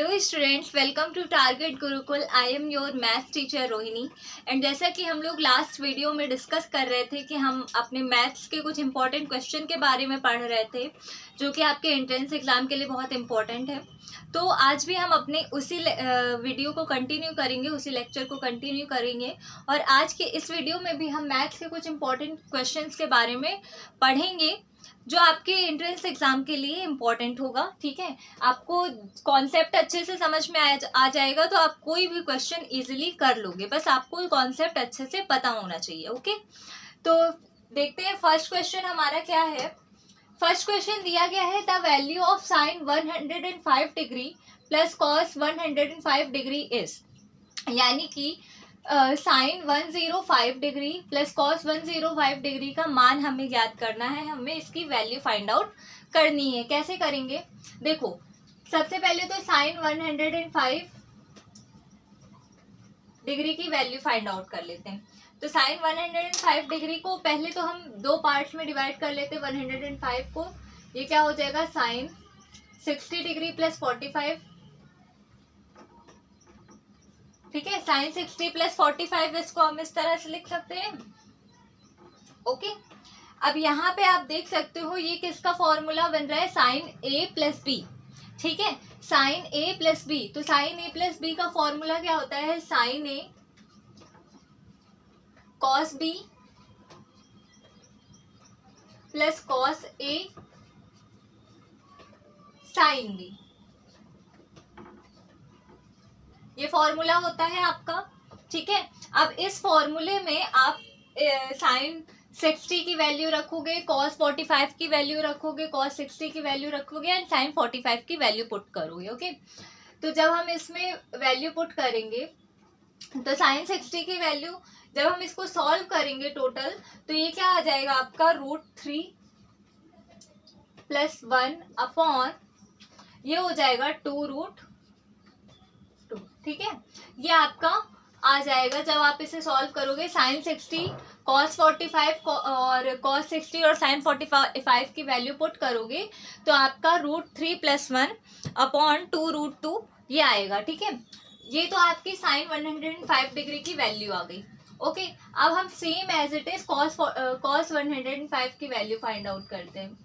Hello students, welcome to Target Gurukul. I am your maths teacher Rohini. And जैसा कि हम लोग लास्ट वीडियो में डिस्कस कर रहे थे कि हम अपने मैथ्स के कुछ इंपॉर्टेंट क्वेश्चन के बारे में पढ़ रहे थे जो कि आपके एंट्रेंस एग्जाम के लिए बहुत इंपॉर्टेंट है। तो आज भी हम अपने उसी वीडियो को कंटिन्यू करेंगे, उसी लेक्चर को कंटिन्यू करेंगे। और आज के इस वीडियो में भी हम मैथ्स के कुछ इंपॉर्टेंट क्वेश्चंस के बारे में पढ़ेंगे जो आपके एंट्रेंस एग्जाम के लिए इम्पॉर्टेंट होगा। ठीक है, आपको कॉन्सेप्ट अच्छे से समझ में आ जाएगा तो आप कोई भी क्वेश्चन इजीली कर लोगे, बस आपको कॉन्सेप्ट अच्छे से पता होना चाहिए। ओके, तो देखते हैं फर्स्ट क्वेश्चन हमारा क्या है। फर्स्ट क्वेश्चन दिया गया है the value of sine 105 degree plus cos 105 degree is, यानी कि sine 105 degree plus cos 105 degree का मान हमें ज्ञात करना है, हमें इसकी वैल्यू फाइंड आउट करनी है। कैसे करेंगे, देखो सबसे पहले तो साइन 105 डिग्री की वैल्यू फाइंड आउट कर लेते हैं। तो साइन 105 डिग्री को पहले तो हम दो पार्ट्स में डिवाइड कर लेते हैं। 105 को, ये क्या हो जाएगा, साइन 60 डिग्री प्लस 45। ठीक है, साइन 60 प्लस 45, इसको हम इस तरह से लिख सकते हैं। ओके, अब यहाँ पे आप देख सकते हो ये किसका फॉर्मूला बन रहा है, साइन ए प्लस बी। ठीक है, साइन ए प्लस बी, तो साइन ए प्लस बी का फॉर्मूला क्या होता है, sine A cos B plus cos A sine B, ये फॉर्मूला होता है आपका। ठीक है, अब इस फॉर्मूले में आप साइन 60 की वैल्यू रखोगे, कॉस 45 की वैल्यू रखोगे, कॉस 60 की वैल्यू रखोगे एंड साइन 45 की वैल्यू पुट करोगे। ओके, तो जब हम इसमें वैल्यू पुट करेंगे तो साइन 60 की वैल्यू जब हम इसको सॉल्व करेंगे टोटल, तो ये क्या आ जाएगा आपका, √3 + 1 अपॉन ये हो जाएगा 2√2। ठीक है, ये आपका आ जाएगा जब आप इसे सॉल्व करोगे। साइन 60 कॉस 45 और कॉस 60 और साइन 45 की वैल्यू पुट करोगे तो आपका √3 + 1 अपॉन 2√2 ये आएगा। ठीक है, ये तो आपकी साइन 105 डिग्री की वैल्यू आ गई। ओके, अब हम same as it is cos 105 की वैल्यू फाइंड आउट करते हैं।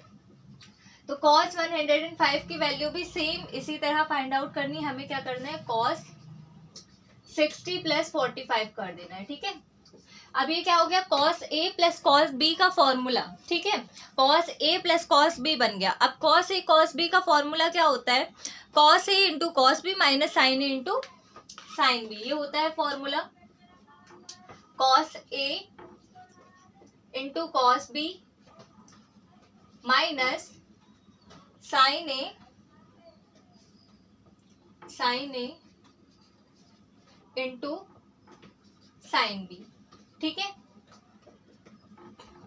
तो कॉस 105 की वैल्यू भी सेम इसी तरह फाइंड आउट करनी है। हमें क्या करना है, कॉस 60 + 45 कर देना है। ठीक है, अब ये क्या हो गया, cos A plus cos B का फॉर्मूला। ठीक है, cos A plus cos B बन गया। अब कॉस ए कॉस बी का फॉर्मूला क्या होता है, cos A into cos B minus sine A into sine B, ये होता है formula. Cos A into cos B minus sine A into sine B. ठीक है,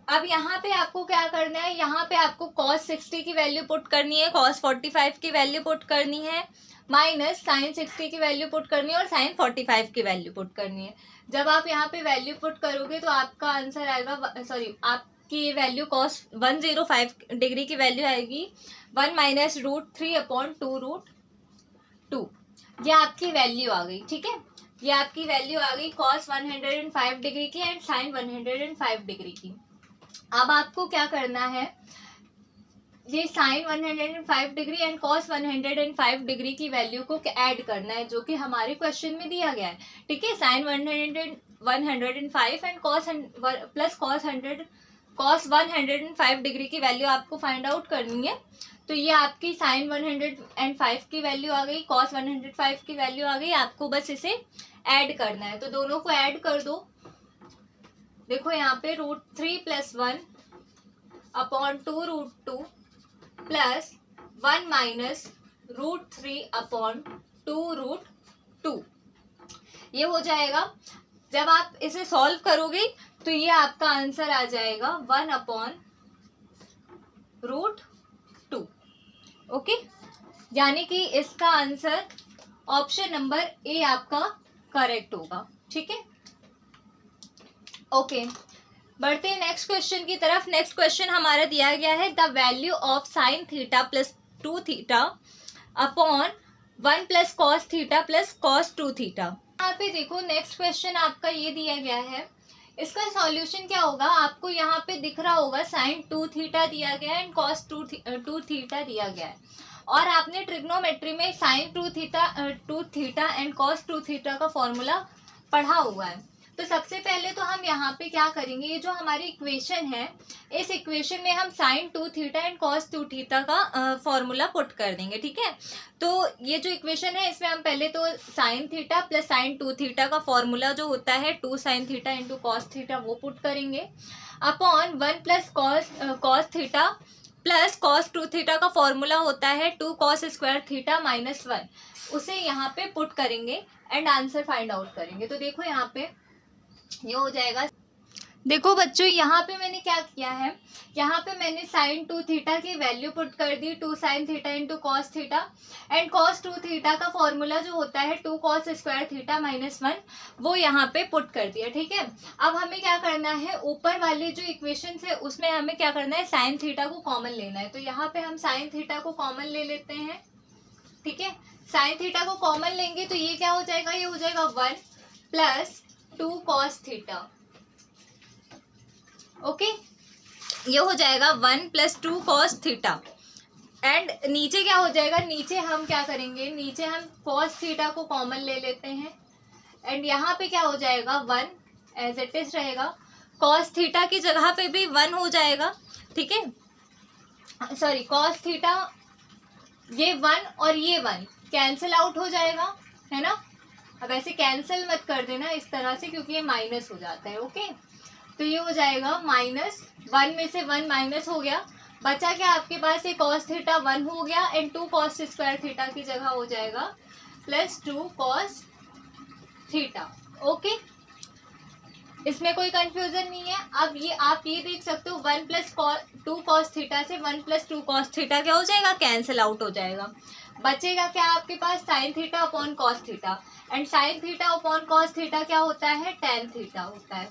अब यहाँ पे आपको क्या करना है, यहाँ पे आपको कॉस 60 की वैल्यू पुट करनी है, कॉस 45 की वैल्यू पुट करनी है, माइनस साइन 60 की वैल्यू पुट करनी है और साइन 45 की वैल्यू पुट करनी है। जब आप यहाँ पे वैल्यू पुट करोगे तो आपका आंसर आएगा, सॉरी आपकी ये वैल्यू कॉस 105 डिग्री की वैल्यू आएगी 1 - √3 अपॉन 2√2, ये आपकी वैल्यू आ गई। ठीक है, ये आपकी वैल्यू आ गई कॉस 105 डिग्री की एंड साइन 105 डिग्री की। अब आपको क्या करना है, ये sine 105 degree and cos 105 degree की वैल्यू को ऐड करना है जो कि हमारे क्वेश्चन में दिया गया है। ठीक है, sine 105 and cos plus cos 105 degree की वैल्यू आपको फाइंड आउट करनी है। तो ये आपकी साइन 105 की वैल्यू आ गई, कॉस 105 की वैल्यू आ गई, आपको बस इसे ऐड करना है। तो दोनों को ऐड कर दो। देखो यहाँ पे √3 + 1 अपॉन 2√2 प्लस 1 माइनस √3 अपॉन 2√2, ये हो जाएगा। जब आप इसे सॉल्व करोगे तो ये आपका आंसर आ जाएगा 1 अपॉन √2। ओके, यानी कि इसका आंसर ऑप्शन नंबर ए आपका करेक्ट होगा। ठीक है, ओके, बढ़ते हैं नेक्स्ट क्वेश्चन की तरफ। नेक्स्ट क्वेश्चन हमारा दिया गया है the value of sine theta + 2 theta upon 1 plus cos theta plus cos 2 theta. यहाँ पे देखो नेक्स्ट क्वेश्चन आपका ये दिया गया है, इसका सॉल्यूशन क्या होगा, आपको यहाँ पे दिख रहा होगा साइन 2 थीटा दिया गया है एंड कॉस 2 थीटा दिया गया है, और आपने ट्रिग्नोमेट्री में sine 2 theta and cos 2 theta का फॉर्मूला पढ़ा हुआ है। तो सबसे पहले तो हम यहाँ पे क्या करेंगे, ये जो हमारी इक्वेशन है, इस इक्वेशन में हम sine 2 theta and cos 2 theta का फॉर्मूला पुट कर देंगे, ठीक है। तो ये जो इक्वेशन है इसमें हम पहले तो sine theta plus sign 2 theta का फॉर्मूला जो होता है 2 sine theta into cos theta वो पुट करेंगे, upon 1 plus cos theta plus cos 2 theta का फॉर्मूला होता है 2 कॉस स्क्वायर थीटा माइनस 1, उसे यहाँ पे पुट करेंगे एंड आंसर फाइंड आउट करेंगे। तो देखो यहाँ पे ये हो जाएगा, देखो बच्चों यहाँ पे मैंने क्या किया है, यहाँ पे मैंने साइन 2 थीटा की वैल्यू पुट कर दी 2 sine theta into cos theta, and cos 2 theta का फॉर्मूला जो होता है 2 कॉस स्क्वायर थीटा माइनस 1 वो यहाँ पे पुट कर दिया, ठीक है। अब हमें क्या करना है, ऊपर वाली जो इक्वेशन है उसमें हमें क्या करना है, साइन थीटा को कॉमन लेना है। तो यहाँ पे हम साइन थीटा को कॉमन ले लेते हैं, ठीक है। साइन थीटा को कॉमन लेंगे तो ये क्या हो जाएगा, ये हो जाएगा 1 प्लस 2 कॉस थीटा, ओके। ये हो जाएगा 1 प्लस 2 कॉस थीटा, एंड नीचे क्या हो जाएगा, नीचे हम क्या करेंगे, नीचे हम कॉस थीटा को कॉमन ले लेते हैं, एंड यहाँ पे क्या हो जाएगा 1 एज इट इज रहेगा, कॉस थीटा की जगह पे भी 1 हो जाएगा, ठीक है। सॉरी, कॉस थीटा ये 1 और ये 1 कैंसिल आउट हो जाएगा, है ना। अब ऐसे कैंसिल मत कर देना इस तरह से, क्योंकि ये माइनस हो जाता है, ओके। तो ये हो जाएगा माइनस 1 में से 1 माइनस हो गया, बचा क्या आपके पास, ये कॉस थीटा 1 हो गया एंड 2 कॉस स्क्वायर थीटा की जगह हो जाएगा प्लस 2 कॉस थीटा, ओके। इसमें कोई कंफ्यूजन नहीं है। अब ये आप ये देख सकते हो 1 प्लस 2 कॉस थीटा से 1 प्लस 2 कॉस थीटा क्या हो जाएगा, कैंसिल आउट हो जाएगा, बचेगा क्या आपके पास, sine theta upon cos theta, and sine theta upon cos theta क्या होता है, टेन थीटा होता है।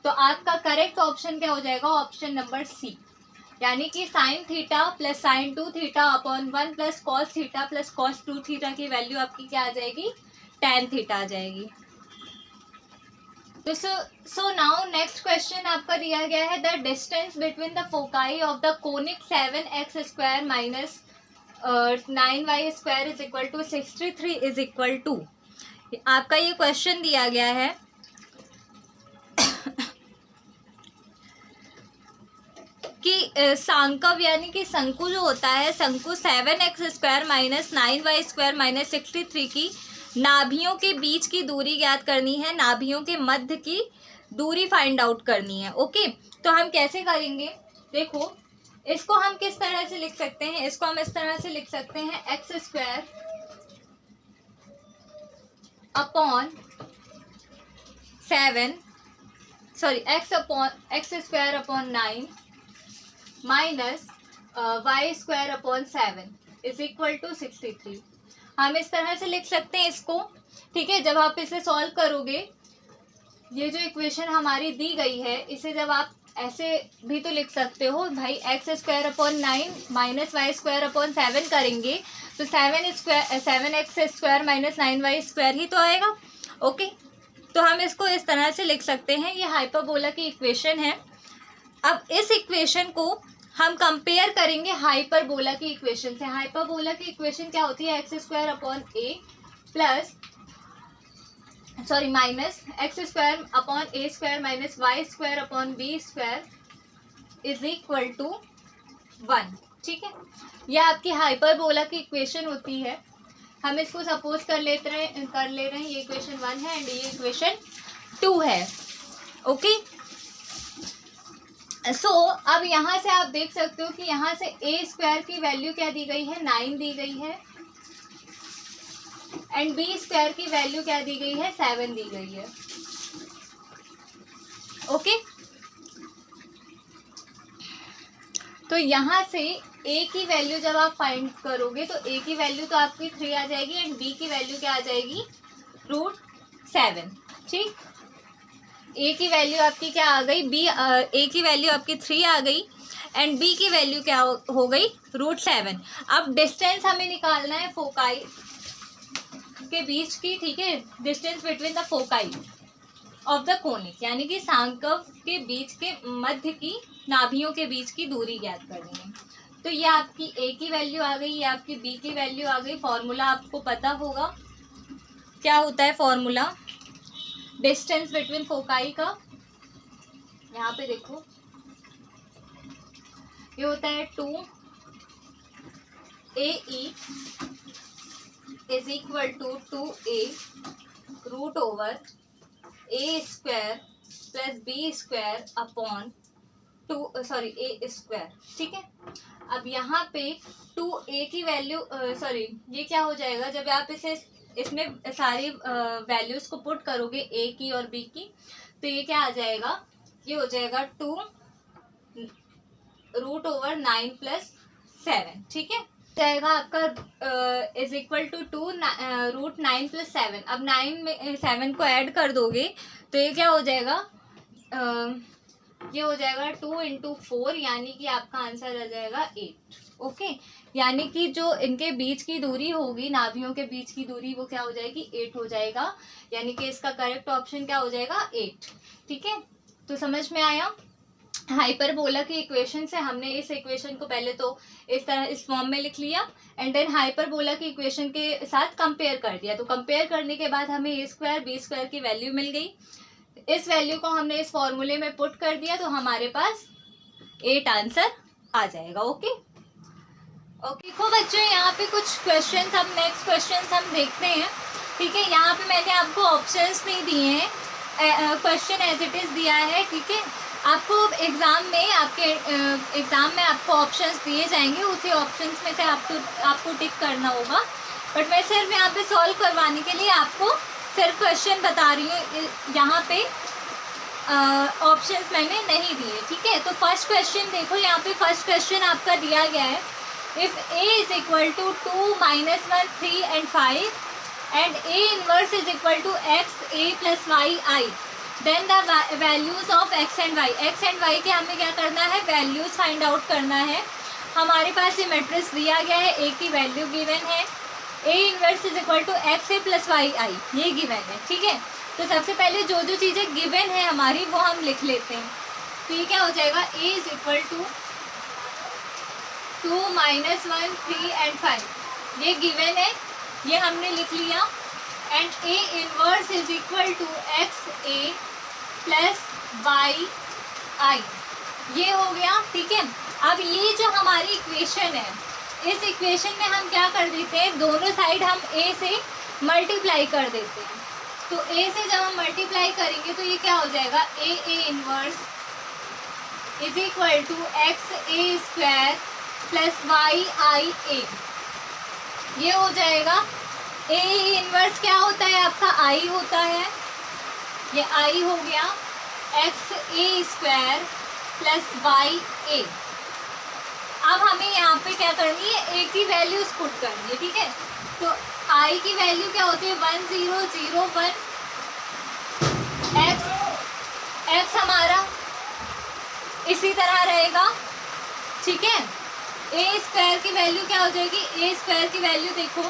तो आपका करेक्ट ऑप्शन क्या हो जाएगा, ऑप्शन नंबर सी, यानी कि sine theta plus sign 2 theta upon 1 plus cos theta plus cos 2 theta की वैल्यू आपकी क्या आ जाएगी, टेन थीटा आ जाएगी। तो सो नाउ नेक्स्ट क्वेश्चन आपका दिया गया है, the distance between the foci of the conic 7x square minus 9y square is equal to 63 is equal to, आपका ये क्वेश्चन दिया गया है कि सांकव यानी कि शंकु जो होता है, शंकु 7x square minus 9y square minus 63 की नाभियों के बीच की दूरी ज्ञात करनी है, नाभियों के मध्य की दूरी फाइंड आउट करनी है, ओके। तो हम कैसे करेंगे, देखो इसको हम किस तरह से लिख सकते हैं, इसको हम इस तरह से लिख सकते हैं, x square upon 7 sorry x square upon 9 minus y square upon 7 is equal to 63। हम इस तरह से लिख सकते हैं इसको, ठीक है। जब आप इसे सॉल्व करोगे, ये जो इक्वेशन हमारी दी गई है, इसे जब आप ऐसे भी तो लिख सकते हो भाई, x square upon 9 minus y square upon 7 करेंगे तो 7x square minus 9y square ही तो आएगा, ओके। तो हम इसको इस तरह से लिख सकते हैं, ये हाइपरबोला की इक्वेशन है। अब इस इक्वेशन को हम कंपेयर करेंगे हाइपरबोला की इक्वेशन से। हाइपरबोला की इक्वेशन क्या होती है, x square upon a plus minus x square upon a square minus y square upon b square is equal to 1, ठीक है। यह आपकी हाइपरबोला की इक्वेशन होती है। हम इसको सपोज कर ले रहे हैं ये इक्वेशन 1 है एंड ये इक्वेशन 2 है, ओके। सो अब यहाँ से आप देख सकते हो कि यहाँ से ए स्क्वायर की वैल्यू क्या दी गई है, 9 दी गई है, एंड बी स्क्वायर की वैल्यू क्या दी गई है, 7 दी गई है, ओके। तो यहाँ से ए की वैल्यू जब आप फाइंड करोगे तो ए की वैल्यू तो आपकी 3 आ जाएगी एंड बी की वैल्यू क्या आ जाएगी, √7, ठीक। ए की वैल्यू आपकी क्या आ गई, ए की वैल्यू आपकी 3 आ गई एंड बी की वैल्यू क्या हो गई, √7। अब डिस्टेंस हमें निकालना है फोकाई के बीच की, ठीक है, distance between the foci of the conic, यानी कि सांकव के बीच के मध्य की नाभियों के बीच की दूरी ज्ञात करनी है। तो ये आपकी ए की वैल्यू आ गई, ये आपकी बी की वैल्यू आ गई। फॉर्मूला आपको पता होगा क्या होता है फॉर्मूला डिस्टेंस बिटवीन फोकाई का। यहाँ पे देखो ये होता है 2AE is equal to 2A root over A square plus B square upon A square, ठीक है। अब यहाँ पे 2A की वैल्यू ये क्या हो जाएगा, जब आप इसमें सारी वैल्यूज को पुट करोगे A की और B की, तो ये क्या आ जाएगा, ये हो जाएगा 2 रूट ओवर 9 प्लस 7, ठीक है, जाएगा आपका is equal to 2 root 9 plus 7। अब 9 में 7 को ऐड कर दोगे तो ये क्या हो जाएगा, ये हो जाएगा 2 इंटू 4, यानी कि आपका आंसर आ जाएगा 8। ओके, यानी कि जो इनके बीच की दूरी होगी, नाभियों के बीच की दूरी, वो क्या हो जाएगी, 8 हो जाएगा, यानी कि इसका करेक्ट ऑप्शन क्या हो जाएगा, 8, ठीक है। तो समझ में आया। हाइपरबोला की इक्वेशन से हमने इस इक्वेशन को पहले तो इस तरह इस फॉर्म में लिख लिया, एंड देन हाइपरबोला की इक्वेशन के साथ कंपेयर कर दिया। तो कंपेयर करने के बाद हमें ए स्क्वायर बी स्क्वायर की वैल्यू मिल गई। इस वैल्यू को हमने इस फॉर्मूले में पुट कर दिया, तो हमारे पास 8 आंसर आ जाएगा। ओके ओके देखो बच्चों, यहाँ पे कुछ क्वेश्चन, अब नेक्स्ट क्वेश्चन हम देखते हैं, ठीक है। यहाँ पे मैंने आपको ऑप्शंस नहीं दिए हैं, क्वेश्चन एज इट इज दिया है, ठीक है। आपको एग्जाम में आपको ऑप्शंस दिए जाएंगे, उसी ऑप्शंस में से आपको टिक करना होगा, बट मैं सिर्फ यहाँ पे सॉल्व करवाने के लिए आपको सिर्फ क्वेश्चन बता रही हूँ, यहाँ पे ऑप्शंस मैंने नहीं दिए, ठीक है। तो फर्स्ट क्वेश्चन देखो, यहाँ पे फर्स्ट क्वेश्चन आपका दिया गया है, if a is equal to 2 -1 3 and 5 and a inverse is equal to x a plus y I, then the values of x and y के हमें क्या करना है, वैल्यूज फाइंड आउट करना है। हमारे पास ये मैट्रिक्स दिया गया है, a की वैल्यू गिवन है, a inverse is equal to x a plus y I, ये गिवन है, ठीक है। तो सबसे पहले जो जो चीज़ें गिवन है हमारी वो हम लिख लेते हैं। तो ये क्या हो जाएगा, a is equal to 2 -1 3 and 5, ये गिवन है, ये हमने लिख लिया, and a inverse is equal to x a plus y I, ये हो गया, ठीक है। अब ये जो हमारी इक्वेशन है, इस इक्वेशन में हम क्या कर देते हैं, दोनों साइड हम a से मल्टीप्लाई कर देते हैं। तो a से जब हम मल्टीप्लाई करेंगे तो ये क्या हो जाएगा, a inverse is equal to x a square plus y I a, ये हो जाएगा। a इनवर्स क्या होता है आपका, I होता है, ये I हो गया, x a square plus y a। अब हमें यहाँ पे क्या करनी है, a की वैल्यूज पुट करनी है, ठीक है। तो I की वैल्यू क्या होती है, 1 0 0 1, x हमारा इसी तरह रहेगा, ठीक है। a स्क्वायर की वैल्यू क्या हो जाएगी, a स्क्वायर की वैल्यू देखो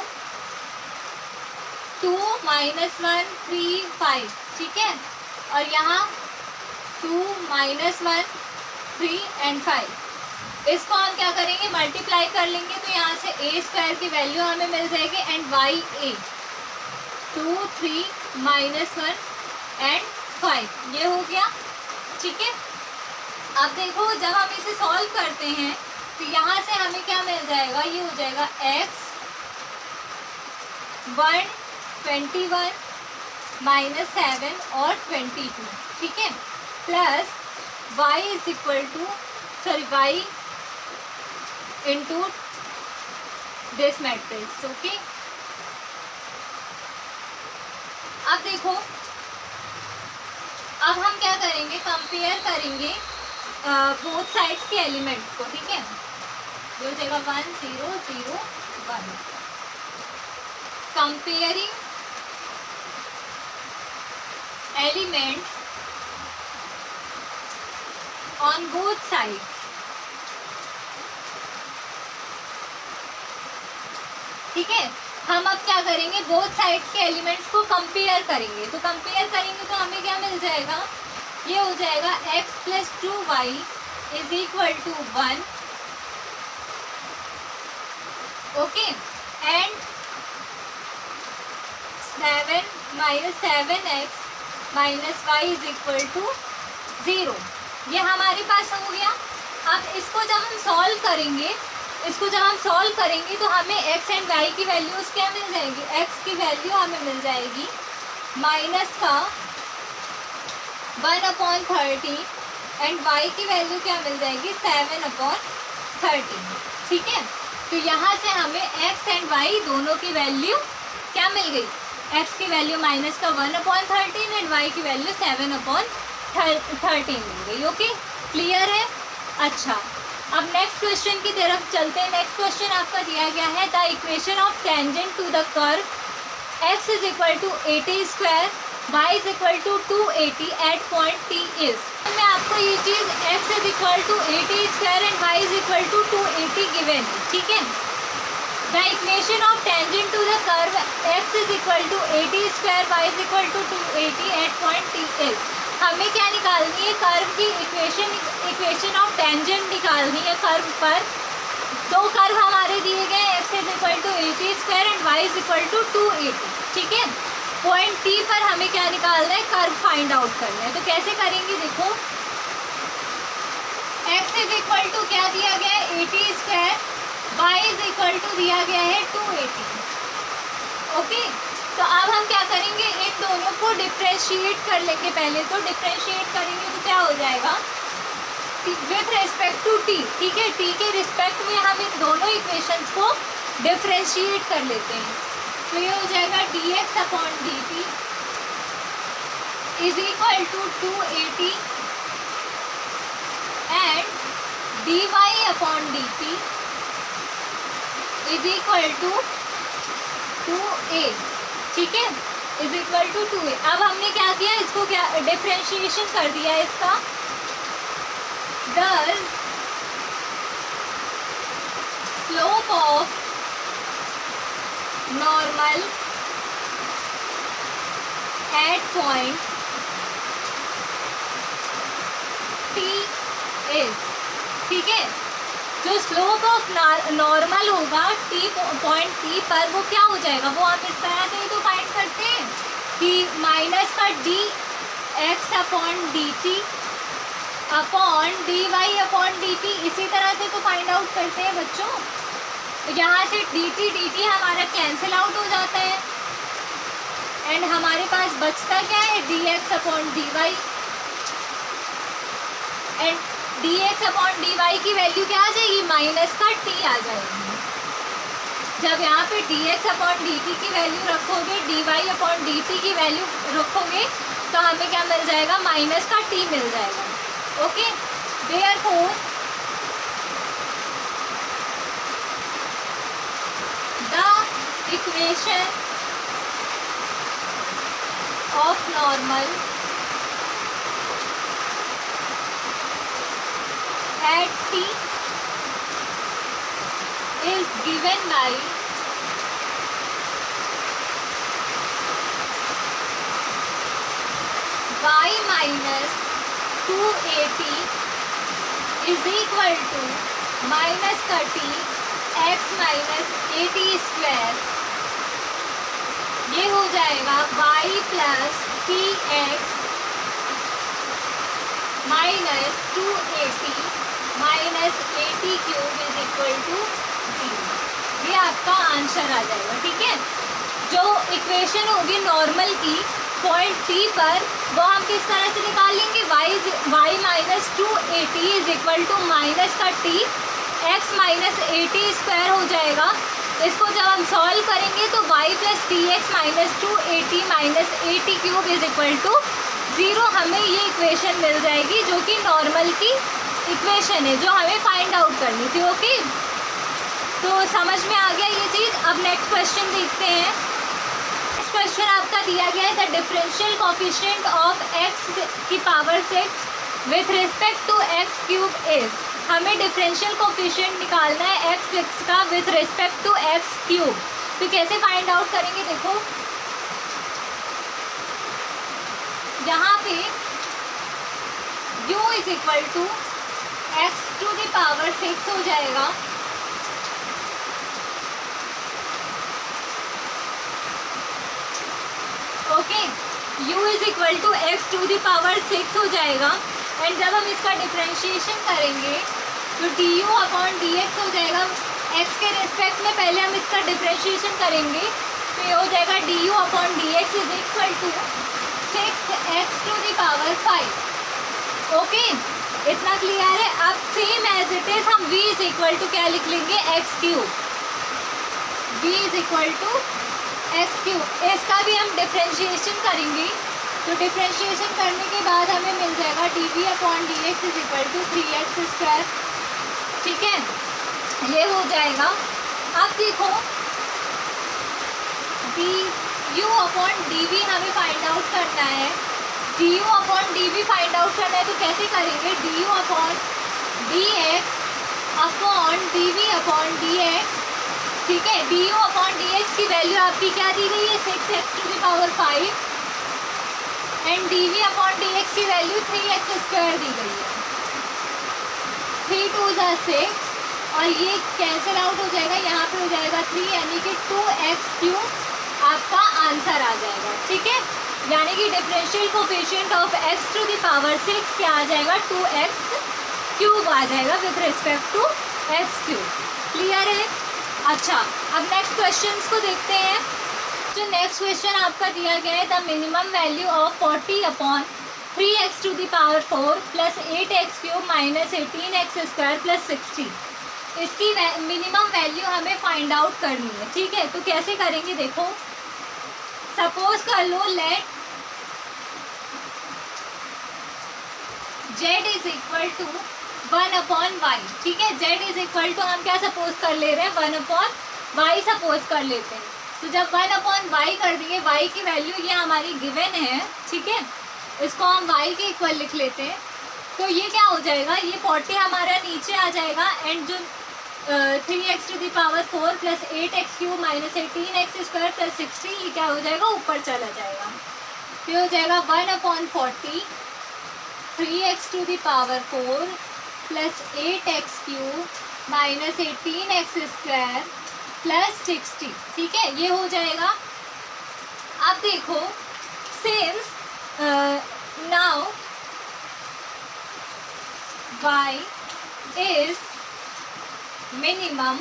2 -1 3 5, ठीक है, और यहाँ 2 -1 3 and 5, इसको हम क्या करेंगे, मल्टीप्लाई कर लेंगे, तो यहाँ से a स्क्वायर की वैल्यू हमें मिल जाएगी, एंड y a 2 3 -1 and 5, ये हो गया, ठीक है। अब देखो जब हम इसे सॉल्व करते हैं तो यहाँ से हमें क्या मिल जाएगा, ये हो जाएगा x 1 21 -7 और 22, ठीक है, plus y is equal to y into this matrix, okay. अब देखो, अब हम क्या करेंगे, कंपेयर करेंगे बोथ साइड्स के एलिमेंट्स को, ठीक है। ये हो जाएगा 1 0 0 1, comparing elements on both sides, ठीक है। हम अब क्या करेंगे, बोथ साइड के एलिमेंट्स को कंपेयर करेंगे। तो कंपेयर करेंगे तो हमें क्या मिल जाएगा, ये हो जाएगा x plus 2y is equal to 1, okay, and 7x minus y is equal to 0। ये हमारे पास हो गया। अब इसको जब हम सॉल्व करेंगे तो हमें x एंड y की वैल्यूज क्या मिल जाएगी, x की वैल्यू हमें मिल जाएगी माइनस का 1/13 एंड y की वैल्यू क्या मिल जाएगी 7/13, ठीक है। तो यहाँ से हमें x एंड y दोनों की वैल्यू क्या मिल गई, x की वैल्यू माइनस का 1/13 एंड y की वैल्यू 7/13 मिल गई। ओके, क्लियर है। अच्छा, अब नेक्स्ट क्वेश्चन की तरफ चलते हैं। नेक्स्ट क्वेश्चन आपका दिया गया है the equation of tangent to the curve x is equal to 80 square y is equal to 280 at point t is. मैं आपको ये चीज़ x is equal to 80 square and y is equal to 280 given, ठीक है। The equation of tangent to the curve x is equal to 80 square y is equal to 280 at point t is. हमें क्या निकालनी है, curve की equation of tangent निकालनी है। Curve पर दो कर्व हमारे दिए गए, x is equal to 80 square and y is equal to 280, ठीक है। पॉइंट T पर हमें क्या निकालना है, कर्व फाइंड आउट करना है। तो कैसे करेंगे, देखो x इज इक्वल टू क्या दिया गया है 80 square, y is equal to दिया गया है 280, ओके। तो अब हम क्या करेंगे, इन दोनों को डिफ्रेंशिएट कर लेंगे। पहले तो डिफ्रेंशिएट करेंगे तो क्या हो जाएगा, विथ रिस्पेक्ट टू t, ठीक है। t के रिस्पेक्ट में हम इन दोनों इक्वेशंस को डिफ्रेंशिएट कर लेते हैं। तो ये हो जाएगा dx upon dt is equal to 280 and dy upon dt is equal to 2a, ठीक है, इज इक्वल टू 2a। अब हमने क्या किया, इसको क्या डिफ्रेंशिएशन कर दिया इसका। Thus slope of normal at point T is, ठीक है। जो स्लोप ऑफ नॉर्मल होगा पॉइंट T पर, वो क्या हो जाएगा, वो हम इस तरह से ही तो फाइंड करते हैं कि माइनस का dx upon dt upon dy upon dt, इसी तरह से तो फाइंड आउट करते हैं बच्चों। तो यहाँ से dt हमारा कैंसिल आउट हो जाता है एंड हमारे पास बचता क्या है, dx upon dy and dx upon dy की वैल्यू क्या आ जाएगी, माइनस का t आ जाएगी। जब यहाँ पे dx अपॉन dt की वैल्यू रखोगे, dy अपॉन dt की वैल्यू रखोगे, तो हमें क्या मिल जाएगा, माइनस का t मिल जाएगा, okay. Therefore the equation of normal at t is given by y minus 280 is equal to minus का t x minus 80 स्क्वायर, ये हो जाएगा y plus t x minus 280 minus 80 cube is equal to 0। ये आपका answer आ जाएगा, ठीक है। जो इक्वेशन होगी नॉर्मल की पॉइंट T पर, वो हम किस तरह से निकाल लेंगे, y minus 280 is equal to minus का t x माइनस 80 स्क्वायर हो जाएगा। इसको जब हम सॉल्व करेंगे तो y plus t x minus 280 minus 80 cube is equal to 0, हमें ये इक्वेशन मिल जाएगी जो कि नॉर्मल की इक्वेशन है, जो हमें फाइंड आउट करनी थी, ओके। तो समझ में आ गया ये चीज़। अब नेक्स्ट क्वेश्चन देखते हैं। नेक्स्ट क्वेश्चन आपका दिया गया है the differential coefficient of x की power 6 with respect to x cube is. हमें डिफरेंशियल कोफिशिएंट निकालना है x6 का with respect to x cube. तो कैसे फाइंड आउट करेंगे, देखो यहाँ पे u is equal to x to the power 6 हो जाएगा, okay. u is equal to x to the power 6 हो जाएगा। एंड जब हम इसका डिफरेंशिएशन करेंगे तो du अपॉन dx हो जाएगा। x के रिस्पेक्ट में पहले हम इसका डिफरेंशिएशन करेंगे तो ये हो जाएगा du upon dx is equal to 6x to the power 5, okay. इतना क्लियर है। अब सेम एज इट इज हम v इज इक्वल टू क्या लिख लेंगे, x cube. v is equal to x cube. इसका भी हम डिफरेंशिएशन करेंगे तो डिफरेंशिएशन करने के बाद हमें मिल जाएगा dv upon dx is equal to 3x square, ठीक है, ये हो जाएगा। अब देखो du अपॉन dv हमें फाइंड आउट करना है, du upon dv find out करना है तो कैसे करेंगे, du upon dx upon dv upon dx, ठीक है। du अपॉन dx की वैल्यू आपकी क्या दी गई है, 6x to the power 5 and dv upon dx की वैल्यू 3x स्क्वायर दी गई है। 3 2 6 और ये कैंसिल आउट हो जाएगा, यहाँ पे हो जाएगा 3 यानी कि 2x क्यूब आपका आंसर आ जाएगा, ठीक है। यानी कि differential coefficient of x to the power 6 क्या आ जाएगा, 2x क्यूब आ जाएगा with respect to x cube. Clear है। अच्छा, अब नेक्स्ट क्वेश्चंस को देखते हैं। जो नेक्स्ट क्वेश्चन आपका दिया गया है, the minimum value of 40 upon 3x to the power 4 plus 8x cube minus 18x square plus 60। इसकी मिनिमम वैल्यू हमें फाइंड आउट करनी है, ठीक है। तो कैसे करेंगे, देखो सपोज कर लो let z is equal to 1 upon Y, ठीक है। z इज इक्वल टू हम क्या सपोज कर ले रहे हैं, 1 अपॉन वाई सपोज कर लेते हैं। तो जब 1 अपॉन वाई कर दिए, y की वैल्यू ये हमारी गिवन है, ठीक है, इसको हम y के इक्वल लिख लेते हैं। तो ये क्या हो जाएगा, ये 40 हमारा नीचे आ जाएगा एंड जो 3x to the power 4 plus 8x cube minus 18x square plus 60 ये क्या हो जाएगा, ऊपर चला जाएगा। तो हो जाएगा 1 upon 40 3x to the power 4 plus 8x cube minus 18x square plus 60, ठीक है, ये हो जाएगा। अब देखो since now y is minimum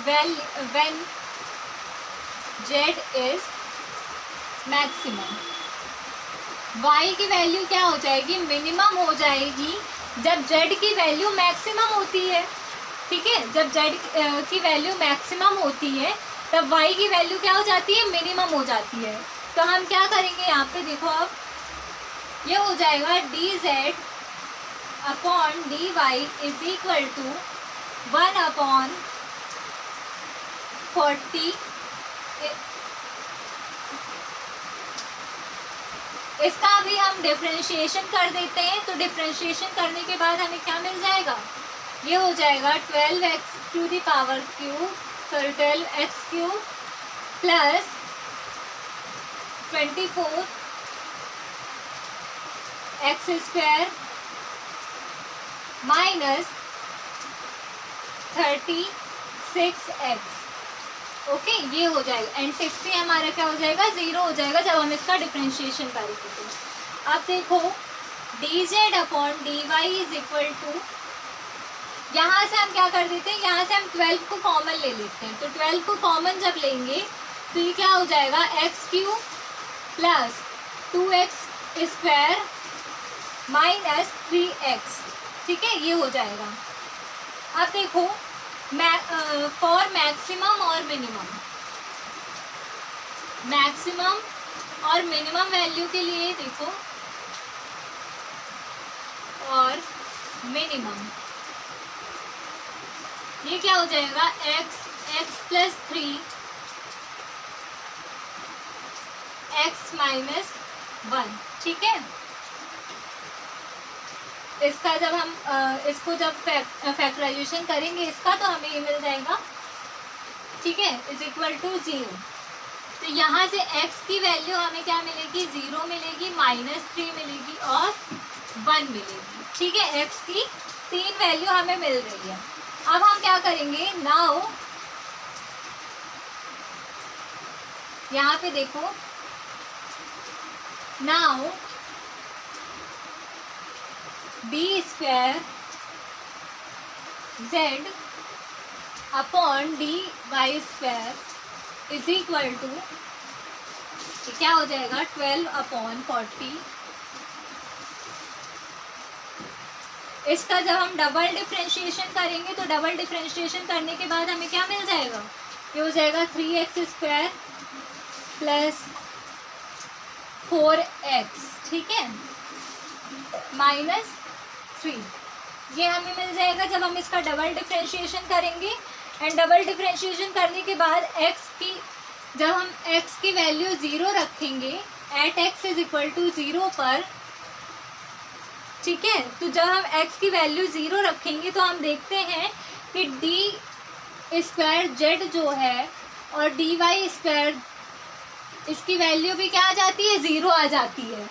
when z is maximum, y की वैल्यू क्या हो जाएगी, मिनिमम हो जाएगी जब z की वैल्यू मैक्सिमम होती है, ठीक है। जब z की वैल्यू मैक्सिमम होती है तब y की वैल्यू क्या हो जाती है, मिनिमम हो जाती है। तो हम क्या करेंगे, यहाँ पे देखो अब ये हो जाएगा dz upon dy is equal to 1 upon 40, इसका भी हम डिफरेंशिएशन कर देते हैं। तो डिफरेंशिएशन करने के बाद हमें क्या मिल जाएगा, ये हो जाएगा 12x to the power cube, sorry 12x cube plus 24 x square minus 36x, okay, ये हो जाएगा एंड 60 हमारा क्या हो जाएगा, 0 हो जाएगा जब हम इसका डिफरेंशिएशन करेंगे। तो अब देखो dz upon dy is equal to, यहाँ से हम क्या कर देते हैं, यहाँ से हम 12 को कॉमन ले लेते हैं। तो 12 को कॉमन जब लेंगे तो ये क्या हो जाएगा, x cube plus 2x square minus 3x, ठीक है, ये हो जाएगा। अब देखो फॉर मैक्सिमम और मिनिमम, मैक्सिमम और मिनिमम वैल्यू के लिए देखो, और मिनिमम ये क्या हो जाएगा, x प्लस 3 x माइनस 1, ठीक है। इसका जब हम इसको जब फैक्टराइजेशन करेंगे इसका, तो हमें ये मिल जाएगा, ठीक है, इज इक्वल टू 0। तो यहाँ से x की वैल्यू हमें क्या मिलेगी, 0 मिलेगी, -3 मिलेगी और 1 मिलेगी, ठीक है। x की 3 वैल्यू हमें मिल रही है। अब हम क्या करेंगे, नाउ यहाँ पे देखो, now d square z upon dy square is equal to क्या हो जाएगा, 12/40। इसका जब हम डबल डिफरेंशिएशन करेंगे तो डबल डिफरेंशिएशन करने के बाद हमें क्या मिल जाएगा, ये हो जाएगा 3x स्क्वायर प्लस 4x, ठीक है, -3, ये हमें मिल जाएगा जब हम इसका डबल डिफरेंशिएशन करेंगे। एंड डबल डिफरेंशिएशन करने के बाद जब हम x की वैल्यू 0 रखेंगे at x is equal to 0 पर, ठीक है, तो जब हम x की वैल्यू 0 रखेंगे तो हम देखते हैं कि d स्क्वायर z जो है और dy स्क्वायर, इसकी वैल्यू भी क्या आ जाती है, 0 आ जाती है,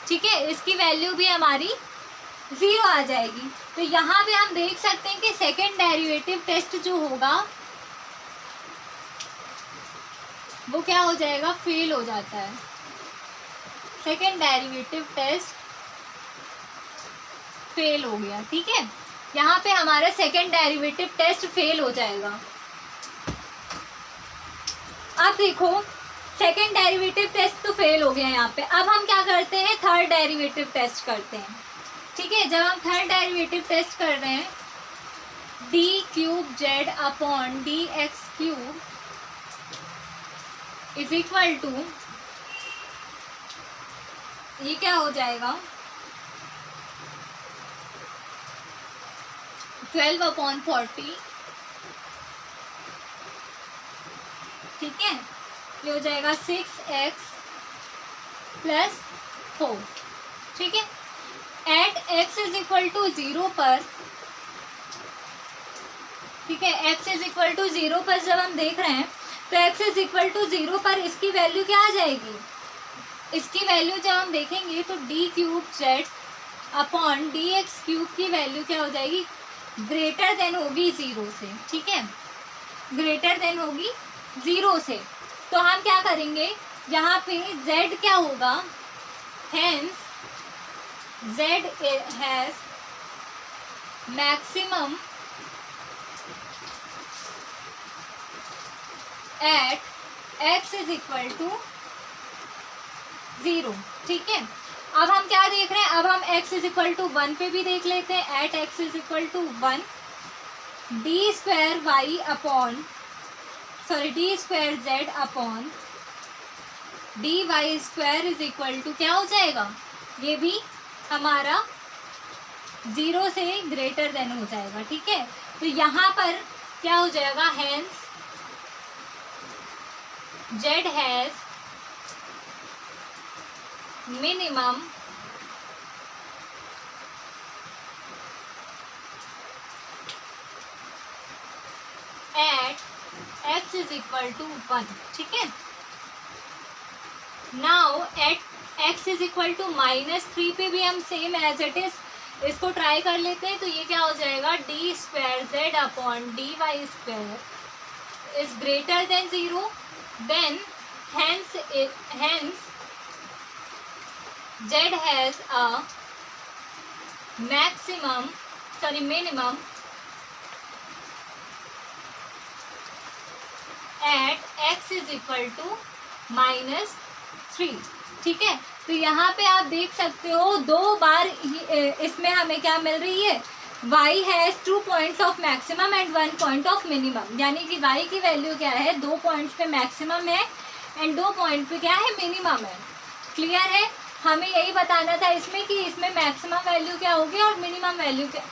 ठीक है, इसकी वैल्यू भी हमारी 0 आ जाएगी। तो यहाँ पे हम देख सकते हैं कि सेकेंड डेरिवेटिव टेस्ट जो होगा वो क्या हो जाएगा, फेल हो जाता है। सेकेंड डेरिवेटिव टेस्ट फेल हो गया, ठीक है, यहाँ पे हमारा सेकेंड डेरिवेटिव टेस्ट फेल हो जाएगा। अब देखो, सेकेंड डेरिवेटिव टेस्ट तो फेल हो गया यहाँ पे। अब हम क्या करते हैं, थर्ड डेरिवेटिव टेस्ट करते हैं, ठीक है। जब हम थर्ड डेरिवेटिव टेस्ट कर रहे हैं, d³ upon dx³ is equal to, ये क्या हो जाएगा, 12/40, ठीक है, ये हो जाएगा 6x प्लस 4, ठीक है। At x is equal to 0 पर, ठीक है, x इज इक्वल टू 0 पर जब हम देख रहे हैं तो x इज इक्वल टू 0 पर इसकी वैल्यू क्या आ जाएगी, इसकी वैल्यू जब हम देखेंगे तो d³ अपॉन dx³ की वैल्यू क्या हो जाएगी, ग्रेटर देन होगी 0 से, ठीक है, ग्रेटर देन होगी 0 से। तो हम क्या करेंगे, यहाँ पे z क्या होगा, hence z has maximum at x is equal to 0, ठीक है। अब हम क्या देख रहे हैं, अब हम x इज इक्वल टू 1 पे भी देख लेते हैं। At x is equal to 1, d² z upon dy² is equal to क्या हो जाएगा, ये भी हमारा 0 से ग्रेटर देन हो जाएगा, ठीक है। तो यहाँ पर क्या हो जाएगा, hence z has minimum at x is equal to 1, ठीक है। Now at x is equal to -3 पे भी हम सेम एज इट इज इसको ट्राई कर लेते हैं। तो ये क्या हो जाएगा, d² z upon dy² is greater than 0, then hence z has a minimum at x is equal to -3, ठीक है। तो यहाँ पे आप देख सकते हो 2 बार इसमें हमें क्या मिल रही है, y has 2 points of maximum and 1 point of minimum, यानी कि y की वैल्यू क्या है, 2 पॉइंट्स पे मैक्सिमम है एंड 2 पॉइंट पे क्या है, मिनिमम है। क्लियर है, हमें यही बताना था इसमें कि इसमें मैक्सिमम वैल्यू क्या होगी और मिनिमम वैल्यू क्या,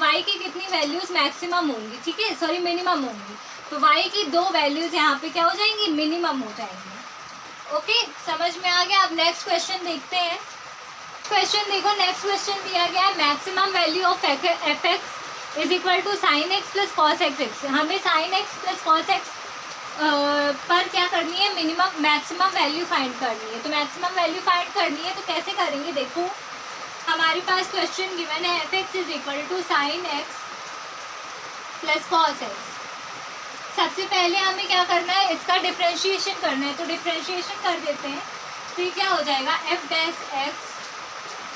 y की कितनी वैल्यूज मैक्सिमम होंगी, ठीक है, सॉरी मिनिमम होंगी। तो y की 2 वैल्यूज यहाँ पे क्या हो जाएंगी, मिनिमम हो जाएंगी। ओके, समझ में आ गया। अब नेक्स्ट क्वेश्चन देखते हैं। क्वेश्चन देखो, नेक्स्ट क्वेश्चन दिया गया है maximum value of f x is equal to sine x plus cos x. हमें sine x plus cos x पर क्या करनी है, मिनिमम मैक्सिमम वैल्यू फाइंड करनी है। तो मैक्सिमम वैल्यू फाइंड करनी है तो कैसे करेंगे, देखो हमारे पास क्वेश्चन गिवन है f x is equal to sine x plus cos x. सबसे पहले हमें क्या करना है, इसका डिफ्रेंशिएशन करना है। तो डिफ्रेंशिएशन कर देते हैं। तो ये क्या हो जाएगा, f dash x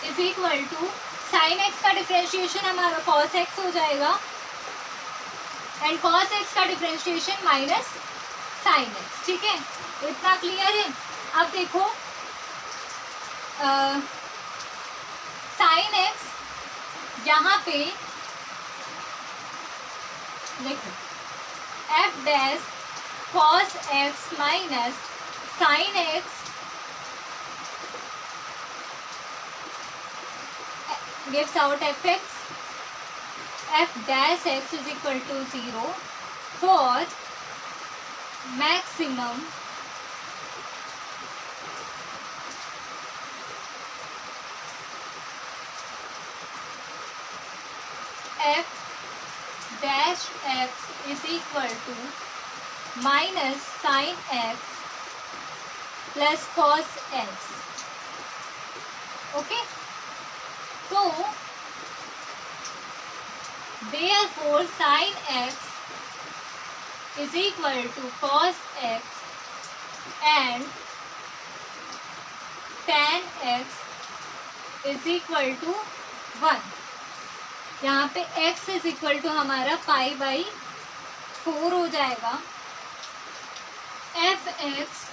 is equal to sine x का डिफ्रेंशिएशन हमारा कॉस एक्स हो जाएगा एंड कॉस एक्स का डिफ्रेंशिएशन माइनस साइन एक्स। ठीक है, इतना क्लियर है। अब देखो साइन एक्स यहाँ पे देखो F dash cos x minus sine x gives out f dash x is equal to 0 for maximum f dash x is equal to minus sin x plus cos x. Okay, तो therefore sin x is equal to cos x and tan x is equal to 1. यहाँ पे x is equal to हमारा पाई by 4 हो जाएगा। F x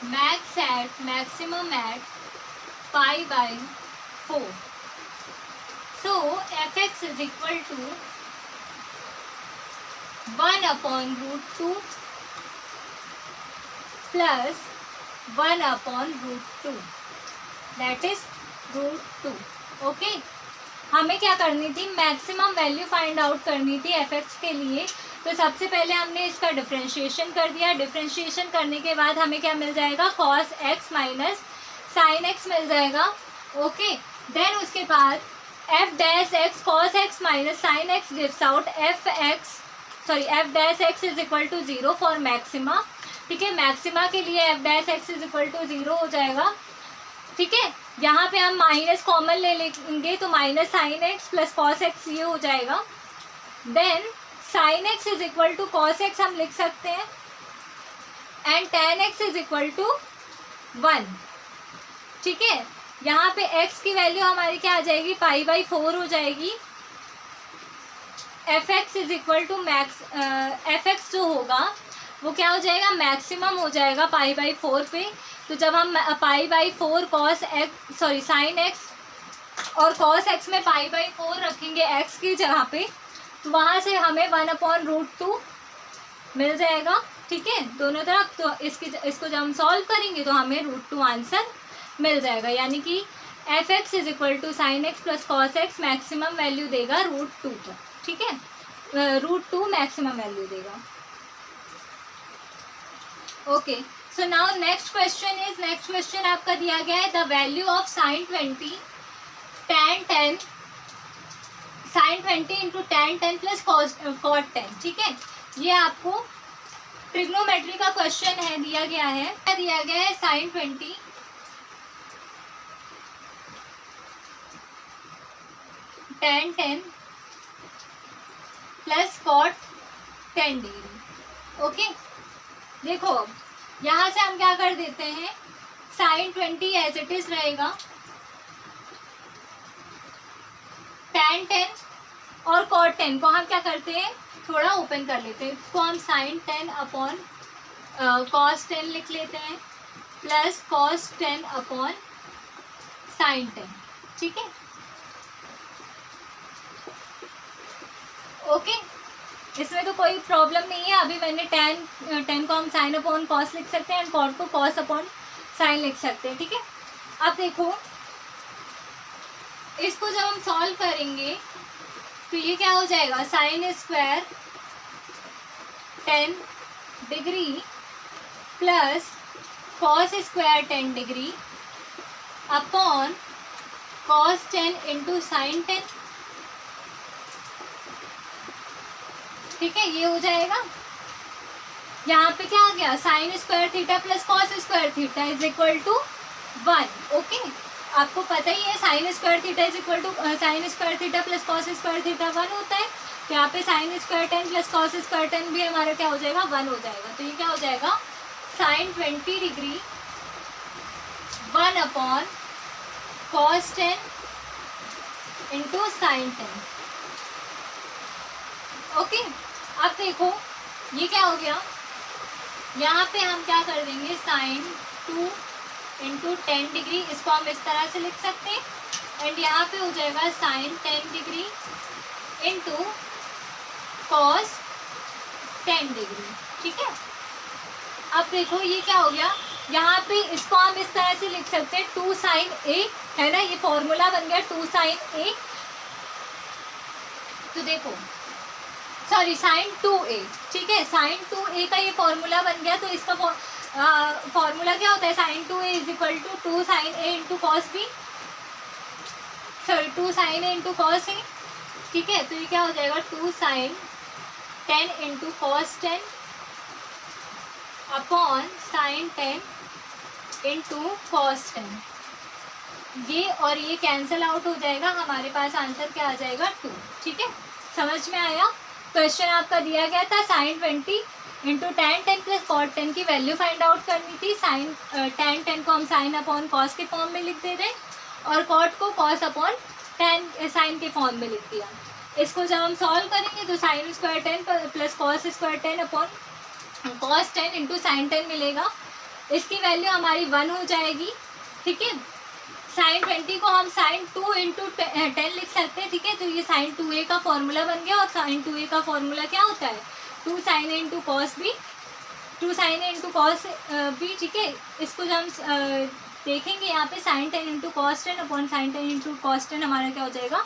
max at maximum at pi by 4. So fx is equal to 1 upon root 2 plus 1 upon root 2, that is root 2. Okay, हमें क्या करनी थी, maximum value find out करनी थी fx के लिए। तो सबसे पहले हमने इसका डिफरेंशिएशन कर दिया। डिफरेंशिएशन करने के बाद हमें क्या मिल जाएगा, cos x minus sine x मिल जाएगा। ओके, देन उसके बाद f dash x cos x minus sine x gives out f dash x is equal to 0 for maxima. ठीक है, मैक्सिमा के लिए f dash x is equal to 0 हो जाएगा। ठीक है, यहाँ पे हम माइनस कॉमन ले लेंगे तो minus sine x plus cos x ये हो जाएगा। Then sine x is equal to cos x हम लिख सकते हैं and tan x is equal to 1। ठीक है, यहाँ पे x की वैल्यू हमारी क्या आ जाएगी, पाई बाई 4 हो जाएगी। F x is equal to max f x जो होगा वो क्या हो जाएगा, मैक्सिमम हो जाएगा पाई बाई 4 पे। तो जब हम पाई by 4 cos x sine x और कॉस एक्स में पाई बाई 4 रखेंगे x की जगह पे, तो वहाँ से हमें 1/√2 मिल जाएगा। ठीक है, दोनों तरफ। तो इसको जब हम सॉल्व करेंगे तो हमें √2 आंसर मिल जाएगा। यानी कि f x is equal to sine x plus cos x maximum value देगा √2 पर। ठीक है, √2 मैक्सिमम वैल्यू देगा। Okay, so now next question आपका दिया गया है the value of sine 20 tan 10 sine 20 into tan 10 plus cot 10। ठीक है, ये आपको ट्रिग्नोमेट्री का क्वेश्चन है, दिया गया है sine 20 tan 10 plus cot 10 degree. Okay, देखो यहाँ से हम क्या कर देते हैं, साइन 20 एज इट इज रहेगा, tan 10 और कॉट 10 को हम क्या करते हैं, थोड़ा ओपन कर लेते हैं। इसको हम साइन 10 अपॉन कॉस 10 लिख लेते हैं प्लस कॉस 10 अपॉन साइन 10। ठीक है, ओके, इसमें तो कोई प्रॉब्लम नहीं है। अभी मैंने tan को हम साइन अपॉन कॉस लिख सकते हैं एंड कॉट को कॉस अपॉन साइन लिख सकते हैं। ठीक है, अब देखो इसको जब हम सॉल्व करेंगे तो ये क्या हो जाएगा, sign square 10 degree plus cos square 10 degree upon cos 10 into sine 10। ठीक है, ये हो जाएगा। यहाँ पे क्या आ गया, sine square theta plus cos square theta is equal to 1। Okay, आपको पता ही है sine square theta is equal to sine square theta plus cos square theta 1 होता है। तो यहाँ पे sine square 10 plus cos square 10 भी हमारा क्या हो जाएगा, 1 हो जाएगा। तो ये क्या हो जाएगा, sine 20 degree 1 upon cos 10 into sine 10। Okay, अब देखो ये क्या हो गया, यहाँ पे हम क्या कर देंगे, साइन 2 इंटू 10 डिग्री, इसको हम इस तरह से लिख सकते हैं। एंड यहाँ पे हो जाएगा sine 10 degree into cos 10 degree. ठीक है, अब देखो ये क्या हो गया, यहाँ पे इसको हम इस तरह से लिख सकते हैं 2 साइन ए, है ना, ये फॉर्मूला बन गया 2 साइन ए। तो देखो सॉरी साइन 2a, ठीक है, साइन 2a का ये फॉर्मूला बन गया। तो इसका फॉर्मूला क्या होता है, sine 2a is equal to 2 sine a into cos B, sorry 2 sine a into cos A. ठीक है, तो ये क्या हो जाएगा 2 sine 10 into cos 10 upon sine 10 into cos 10। ये और ये कैंसिल आउट हो जाएगा, हमारे पास आंसर क्या आ जाएगा 2। ठीक है, समझ में आया। क्वेश्चन आपका दिया गया था sine 20 into tan 10 plus cot 10 की वैल्यू फाइंड आउट करनी थी। साइन tan 10 को हम साइन अपॉन कॉस के फॉर्म में लिख दे रहे हैं और कॉट को कॉस अपॉन tan साइन के फॉर्म में लिख दिया। इसको जब हम सॉल्व करेंगे तो sign square 10 plus cos square 10 upon cos 10 into sine 10 मिलेगा। इसकी वैल्यू हमारी 1 हो जाएगी। ठीक है, साइन 20 को हम साइन 2 इंटू 10 लिख सकते हैं। ठीक है, तो ये साइन 2a का फॉर्मूला बन गया और साइन 2a का फॉर्मूला क्या होता है, 2 sine into cos b, 2 sine into cos b. ठीक है, इसको जब हम देखेंगे यहाँ पे sine 10 into cos 10 upon sine 10 into cos 10 हमारा क्या हो जाएगा,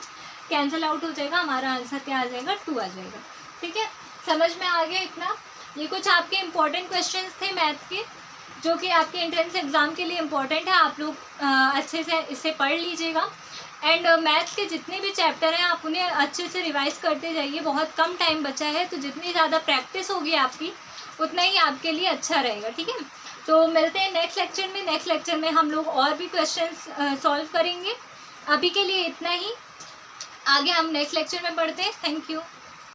कैंसिल आउट हो जाएगा, हमारा आंसर क्या आ जाएगा 2 आ जाएगा। ठीक है, समझ में आ गया इतना। ये कुछ आपके इम्पोर्टेंट क्वेश्चंस थे मैथ के, जो कि आपके एंट्रेंस एग्ज़ाम के लिए इम्पॉर्टेंट है। आप लोग अच्छे से इसे पढ़ लीजिएगा। एंड मैथ्स के जितने भी चैप्टर हैं आप उन्हें अच्छे से रिवाइज करते जाइए। बहुत कम टाइम बचा है, तो जितनी ज़्यादा प्रैक्टिस होगी आपकी उतना ही आपके लिए अच्छा रहेगा। ठीक है, तो मिलते हैं नेक्स्ट लेक्चर में। नेक्स्ट लेक्चर में हम लोग और भी क्वेश्चंस सॉल्व करेंगे। अभी के लिए इतना ही, आगे हम नेक्स्ट लेक्चर में पढ़ते हैं। Thank you.